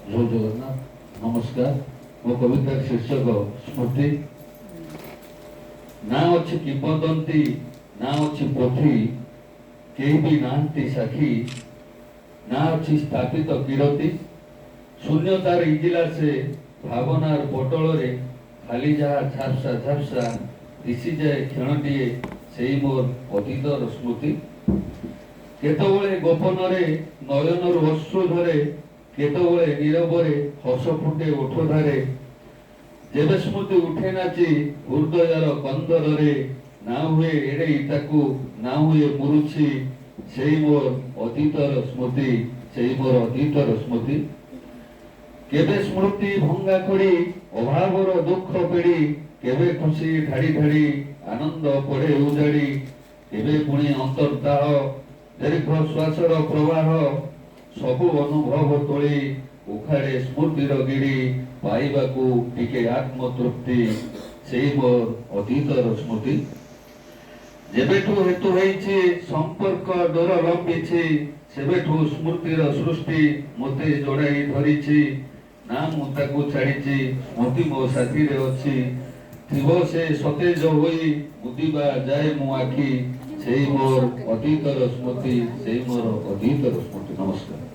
जय जगन्नाथ नमस्कार। मो कवितार शीर्षक स्मृति। ना अच्छी किंवदंती ना अच्छी पोथी केही भी नाहंती साखी ना अच्छी स्थापित कीरति शून्यतार इजिला से भावनार पटल रे खाली जहा झापसा झापसा दिशी जाए क्षणटीए सेई मोर अतीतर स्मृति। केतबळे गोपन रे नयनर अश्रु धरे केतबळे नीरवरे हस फुटे ओठ धारे जेबे स्मृति उठे नाची हृदयर कंदर रे ना हुए एड़े ताकू ना हुए मुरुछि सेई मोर अतीतर स्मृति सेई मोर अतीतर स्मृति। केबे स्मृति भंगा खड़ी अभावर दुख पेड़ी केबे खुशी ढाड़ी ढाड़ी आनंद पड़े उजाड़ी केबे पुणी अंतर्दाह दीर्घ श्वासर प्रवाह सबु अनुभव तोली उखाड़े स्मृतिर गिड़ी पाइबाकू टिके आत्मतृप्ति सेई मोर अतीतर स्मृति। जेबेठू हेतु होईछि संपर्क डोर लंबिछि सेबेठू स्मृतिर सृष्टि मते जोड़ाई धरिछि ना मु ताकू छाड़िछि स्मृति मो साथी रे अछि थिबो से सतेज होई मुदिबा जाए मु आखी सेई मोर अतीतर स्मृति सेई मोर अतीतर स्मृति। नमस्कार।